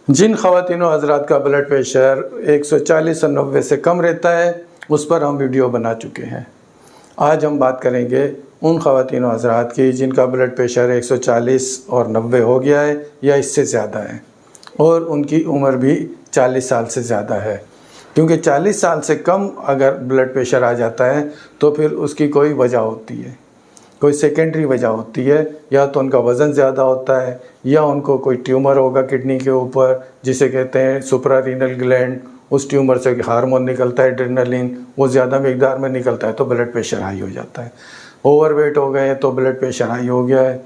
जिन ख़वातीनों हज़रात का blood pressure 140 और 90 से कम रहता है उस पर हम वीडियो बना चुके हैं। आज हम बात करेंगे उन ख़वातीनों हज़रात की जिनका ब्लड प्रेशर 140 और 90 हो गया है या इससे ज़्यादा है और उनकी उम्र भी 40 साल से ज़्यादा है। क्योंकि 40 साल से कम अगर ब्लड प्रेशर आ जाता है तो फिर उसकी कोई वजह होती है, कोई सेकेंडरी वजह होती है। या तो उनका वज़न ज़्यादा होता है या उनको कोई ट्यूमर होगा किडनी के ऊपर जिसे कहते हैं सुप्रारीनल ग्लैंड। उस ट्यूमर से हार्मोन निकलता है एड्रेनलिन, वो ज़्यादा मिकदार में निकलता है तो ब्लड प्रेशर हाई हो जाता है। ओवरवेट हो गए तो ब्लड प्रेशर हाई हो गया है।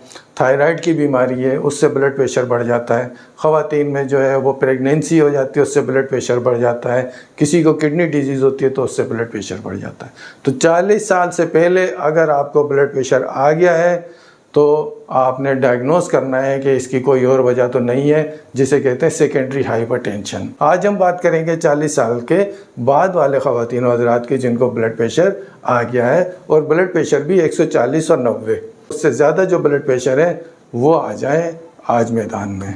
थायराइड की बीमारी है उससे ब्लड प्रेशर बढ़ जाता है। ख़वातीन में जो है वो प्रेगनेंसी हो जाती है उससे ब्लड प्रेशर बढ़ जाता है। किसी को किडनी डिजीज़ होती है तो उससे ब्लड प्रेशर बढ़ जाता है। तो 40 साल से पहले अगर आपको ब्लड प्रेशर आ गया है तो आपने डायग्नोस करना है कि इसकी कोई और वजह तो नहीं है, जिसे कहते हैं सेकेंडरी हाइपरटेंशन। आज हम बात करेंगे 40 साल के बाद वाले ख़वातीन हज़रात की जिनको ब्लड प्रेशर आ गया है और ब्लड प्रेशर भी 140 और 90 उससे ज़्यादा जो ब्लड प्रेशर है वो आ जाए आज मैदान में।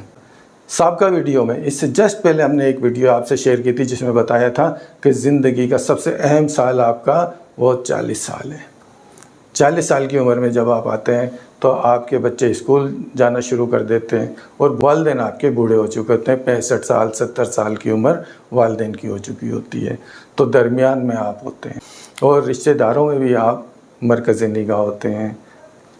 साबका वीडियो में इससे जस्ट पहले हमने एक वीडियो आपसे शेयर की थी जिसमें बताया था कि ज़िंदगी का सबसे अहम साल आपका वो 40 साल है। 40 साल की उम्र में जब आप आते हैं तो आपके बच्चे स्कूल जाना शुरू कर देते हैं और वालिदैन आपके बूढ़े हो चुके होते हैं। 65 साल 70 साल की उम्र वालिदैन की हो चुकी होती है। तो दरमियान में आप होते हैं और रिश्तेदारों में भी आप मरकज़ निगाह होते हैं।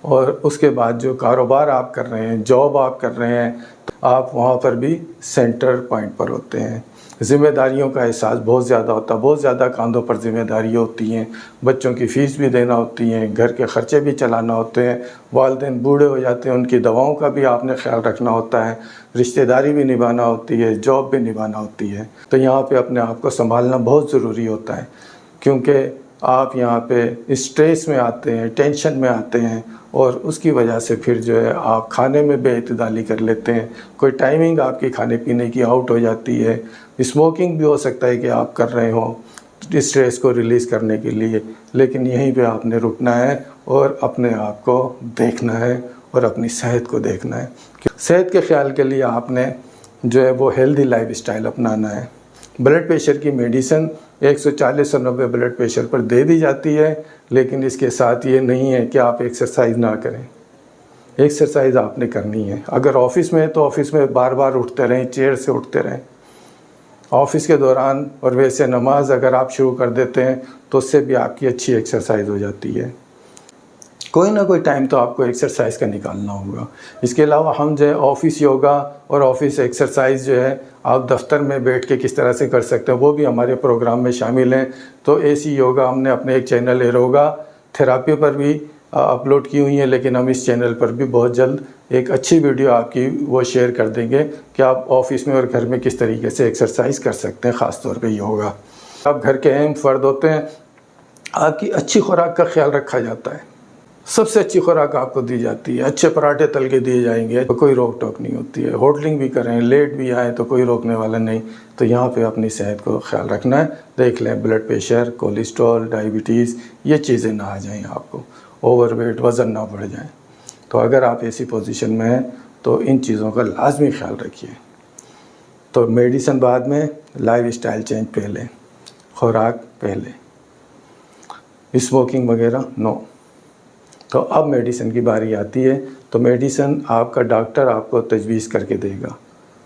और उसके बाद जो कारोबार आप कर रहे हैं, जॉब आप कर रहे हैं, तो आप वहाँ पर भी सेंटर पॉइंट पर होते हैं। ज़िम्मेदारियों का एहसास बहुत ज़्यादा होता है, बहुत ज़्यादा कांधों पर ज़िम्मेदारी होती हैं। बच्चों की फ़ीस भी देना होती हैं, घर के ख़र्चे भी चलाना होते हैं। वालिदैन बूढ़े हो जाते हैं, उनकी दवाओं का भी आपने ख्याल रखना होता है। रिश्तेदारी भी निभाना होती है, जॉब भी निभाना होती है। तो यहाँ पे अपने आप को संभालना बहुत ज़रूरी होता है क्योंकि आप यहाँ पे स्ट्रेस में आते हैं, टेंशन में आते हैं और उसकी वजह से फिर जो है आप खाने में बेइतदाली कर लेते हैं। कोई टाइमिंग आपकी खाने पीने की आउट हो जाती है। स्मोकिंग भी हो सकता है कि आप कर रहे हो स्ट्रेस को रिलीज़ करने के लिए, लेकिन यहीं पे आपने रुकना है और अपने आप को देखना है और अपनी सेहत को देखना है। सेहत के ख्याल के लिए आपने जो है वो हेल्दी लाइफस्टाइल अपनाना है। ब्लड प्रेशर की मेडिसिन 140 और 90 ब्लड प्रेशर पर दे दी जाती है, लेकिन इसके साथ ये नहीं है कि आप एक्सरसाइज ना करें। एक्सरसाइज आपने करनी है। अगर ऑफिस में है तो ऑफिस में बार बार उठते रहें, चेयर से उठते रहें ऑफिस के दौरान। और वैसे नमाज अगर आप शुरू कर देते हैं तो उससे भी आपकी अच्छी एक्सरसाइज हो जाती है। कोई ना कोई टाइम तो आपको एक्सरसाइज का निकालना होगा। इसके अलावा हम जो है ऑफिस योगा और ऑफिस एक्सरसाइज जो है आप दफ्तर में बैठ के किस तरह से कर सकते हैं वो भी हमारे प्रोग्राम में शामिल हैं। तो ऐसी योगा हमने अपने एक चैनल एरोगा थेरापी पर भी अपलोड की हुई है, लेकिन हम इस चैनल पर भी बहुत जल्द एक अच्छी वीडियो आपकी वो शेयर कर देंगे कि आप ऑफिस में और घर में किस तरीके से एक्सरसाइज कर सकते हैं, ख़ास तौर पे योगा। आप घर के अहम फ़र्द होते हैं, आपकी अच्छी खुराक का ख्याल रखा जाता है। सबसे अच्छी खुराक आपको दी जाती है। अच्छे पराठे तल के दिए जाएंगे तो कोई रोक टोक नहीं होती है। होटलिंग भी करें, लेट भी आए तो कोई रोकने वाला नहीं। तो यहाँ पे अपनी सेहत को ख्याल रखना है। देख लें ब्लड प्रेशर, कोलेस्ट्रॉल, डायबिटीज़ ये चीज़ें ना आ जाएं, आपको ओवरवेट वज़न ना बढ़ जाए। तो अगर आप ऐसी पोजीशन में हैं तो इन चीज़ों का लाजमी ख्याल रखिए। तो मेडिसिन बाद में, लाइफस्टाइल चेंज पहले, खुराक पहले, स्मोकिंग वगैरह नो। तो अब मेडिसिन की बारी आती है। तो मेडिसिन आपका डॉक्टर आपको तजवीज़ करके देगा।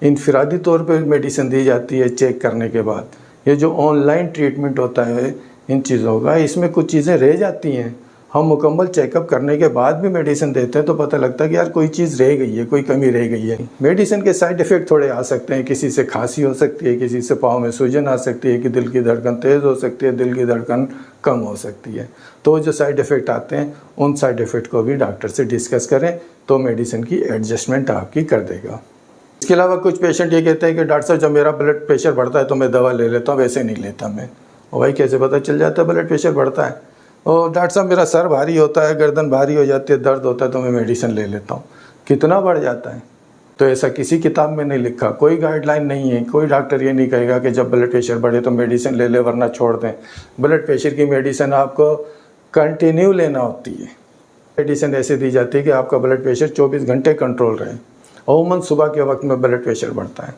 इनफरादी तौर पे मेडिसिन दी जाती है चेक करने के बाद। ये जो ऑनलाइन ट्रीटमेंट होता है इन चीज़ों का, इसमें कुछ चीज़ें रह जाती हैं। हम मुकम्मल चेकअप करने के बाद भी मेडिसिन देते हैं तो पता लगता है कि यार कोई चीज़ रह गई है, कोई कमी रह गई है। मेडिसिन के साइड इफ़ेक्ट थोड़े आ सकते हैं। किसी से खांसी हो सकती है, किसी से पाँव में सूजन आ सकती है, कि दिल की धड़कन तेज़ हो सकती है, दिल की धड़कन कम हो सकती है। तो जो साइड इफ़ेक्ट आते हैं उन साइड इफ़ेक्ट को भी डॉक्टर से डिस्कस करें तो मेडिसिन की एडजस्टमेंट आपकी कर देगा। इसके अलावा कुछ पेशेंट ये कहते हैं कि डॉक्टर साहब जब मेरा ब्लड प्रेशर बढ़ता है तो मैं दवा ले लेता हूँ, वैसे नहीं लेता मैं। और भाई कैसे पता चल जाता है ब्लड प्रेशर बढ़ता है? और डॉक्टर साहब मेरा सर भारी होता है, गर्दन भारी हो जाती है, दर्द होता है तो मैं मेडिसिन ले लेता हूँ। कितना बढ़ जाता है? तो ऐसा किसी किताब में नहीं लिखा, कोई गाइडलाइन नहीं है। कोई डॉक्टर ये नहीं कहेगा कि जब ब्लड प्रेशर बढ़े तो मेडिसिन ले ले वरना छोड़ दें। ब्लड प्रेशर की मेडिसिन आपको कंटिन्यू लेना होती है। मेडिसिन ऐसे दी जाती है कि आपका ब्लड प्रेशर 24 घंटे कंट्रोल रहे। अमूमन सुबह के वक्त में ब्लड प्रेशर बढ़ता है।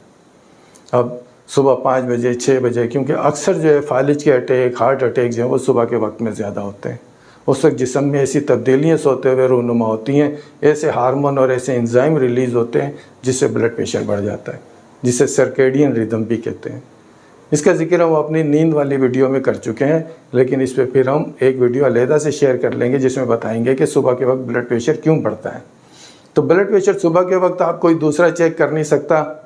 अब सुबह 5 बजे 6 बजे, क्योंकि अक्सर जो है फालिज के अटैक, हार्ट अटैक जो है वो सुबह के वक्त में ज़्यादा होते हैं। उस वक्त जिस्म में ऐसी तब्दीलियाँ सोते हुए रूनुमा होती हैं, ऐसे हार्मोन और ऐसे एंजाइम रिलीज़ होते हैं जिससे ब्लड प्रेशर बढ़ जाता है, जिसे सर्केडियन रिदम भी कहते हैं। इसका जिक्र हम अपनी नींद वाली वीडियो में कर चुके हैं, लेकिन इस पर फिर हम एक वीडियो अलहदा से शेयर कर लेंगे जिसमें बताएंगे कि सुबह के वक्त ब्लड प्रेशर क्यों बढ़ता है। तो ब्लड प्रेशर सुबह के वक्त आप कोई दूसरा चेक कर नहीं सकता।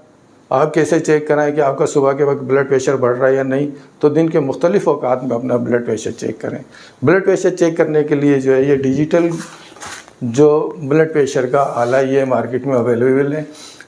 आप कैसे चेक कराएं कि आपका सुबह के वक्त ब्लड प्रेशर बढ़ रहा है या नहीं? तो दिन के मुख्तलिफ औकात में अपना ब्लड प्रेशर चेक करें। ब्लड प्रेशर चेक करने के लिए जो है ये डिजिटल जो ब्लड प्रेशर का आला ये मार्केट में अवेलेबल है।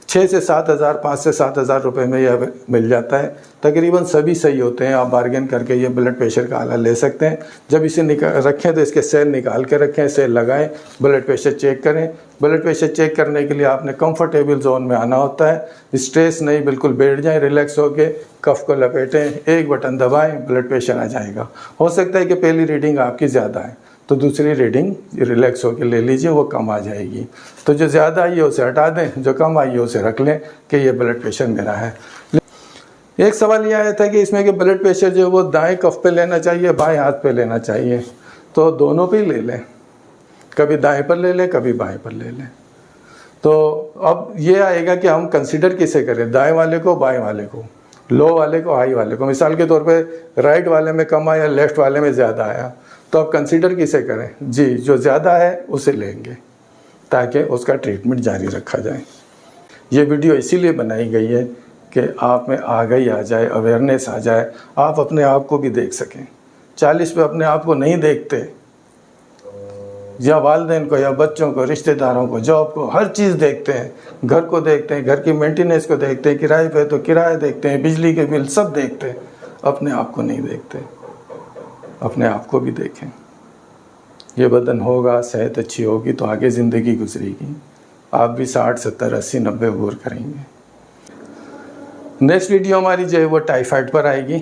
6 से 7 हज़ार, 5 से 7 हज़ार रुपये में यह मिल जाता है। तकरीबन सभी सही होते हैं। आप बार्गेन करके ये ब्लड प्रेशर का आला ले सकते हैं। जब इसे रखें तो इसके सेल निकाल के रखें, सेल लगाएं, ब्लड प्रेशर चेक करें। ब्लड प्रेशर चेक करने के लिए आपने कंफर्टेबल जोन में आना होता है। स्ट्रेस नहीं, बिल्कुल बैठ जाएं, रिलैक्स होके कफ को लपेटें, एक बटन दबाएं, ब्लड प्रेशर आ जाएगा। हो सकता है कि पहली रीडिंग आपकी ज़्यादा है तो दूसरी रीडिंग रिलैक्स होकर ले लीजिए, वो कम आ जाएगी। तो जो ज़्यादा आई है उसे हटा दें, जो कम आई है उसे रख लें कि ये ब्लड प्रेशर मेरा है। एक सवाल यह आया था कि इसमें कि ब्लड प्रेशर जो है वो दाएं कफ पे लेना चाहिए, बाएं हाथ पे लेना चाहिए। तो दोनों पे ही ले लें, कभी दाएं पर ले लें, कभी बाएं पर ले लें। तो अब ये आएगा कि हम कंसिडर किसे करें, दाएं वाले को, बाएं वाले को, लो वाले को, हाई वाले को। मिसाल के तौर पे राइट वाले में कम आया, लेफ़्ट वाले में ज़्यादा आया, तो आप कंसीडर किसे करें? जी, जो ज़्यादा है उसे लेंगे ताकि उसका ट्रीटमेंट जारी रखा जाए। ये वीडियो इसीलिए बनाई गई है कि आप में आगाही आ जाए, अवेयरनेस आ जाए, आप अपने आप को भी देख सकें। 40 पे अपने आप को नहीं देखते, या वालिदैन को, या बच्चों को, रिश्तेदारों को, जॉब को, हर चीज़ देखते हैं, घर को देखते हैं, घर की मेंटेनेंस को देखते हैं, किराए पे तो किराया देखते हैं, बिजली के बिल सब देखते हैं, अपने आप को नहीं देखते। अपने आप को भी देखें। ये बदन होगा, सेहत अच्छी होगी तो आगे ज़िंदगी गुजरेगी। आप भी 60, 70, 80, 90 अबूर करेंगे। नेक्स्ट वीडियो हमारी जो है वो टाइफाइड पर आएगी,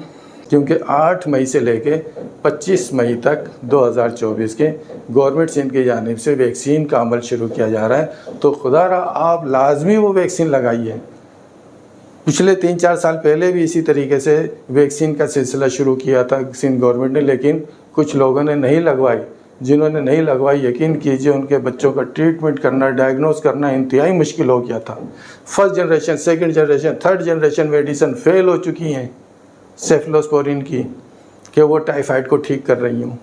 क्योंकि 8 मई से लेके 25 मई तक 2024 के गवर्नमेंट सिंध की जानिब से वैक्सीन का अमल शुरू किया जा रहा है। तो खुदा रहा आप लाजमी वो वैक्सीन लगाइए। पिछले 3-4 साल पहले भी इसी तरीके से वैक्सीन का सिलसिला शुरू किया था सिंध गवर्नमेंट ने, लेकिन कुछ लोगों ने नहीं लगवाई। जिन्होंने नहीं लगवाई, यकीन कीजिए उनके बच्चों का ट्रीटमेंट करना, डायग्नोज करना इंतहाई मुश्किल हो गया था। First generation, second generation, third generation medicine fail हो चुकी हैं सेफलोस्पोरिन की, कि वो टाइफाइड को ठीक कर रही हूँ।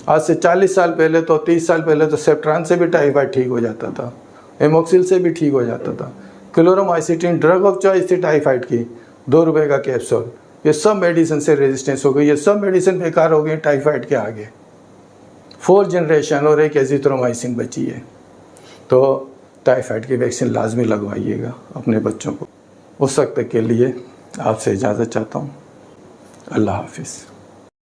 आज से 40 साल पहले तो, 30 साल पहले तो सेप्ट्रान से भी टाइफाइड ठीक हो जाता था, एमोक्सिल से भी ठीक हो जाता था। क्लोरोमाइसिटिन ड्रग ऑफ चॉइस थी टाइफाइड की, 2 रुपये का कैप्सूल। ये सब मेडिसिन से रेजिस्टेंस हो गई, ये सब मेडिसिन बेकार हो गई टाइफाइड के आगे। 4th जनरेशन और एक एजिथ्रोमाइसिन बची है। तो टाइफाइड की वैक्सीन लाजमी लगवाइएगा अपने बच्चों को। उस वक्त के लिए आपसे इजाज़त चाहता हूँ। अल्लाह हाफिज़।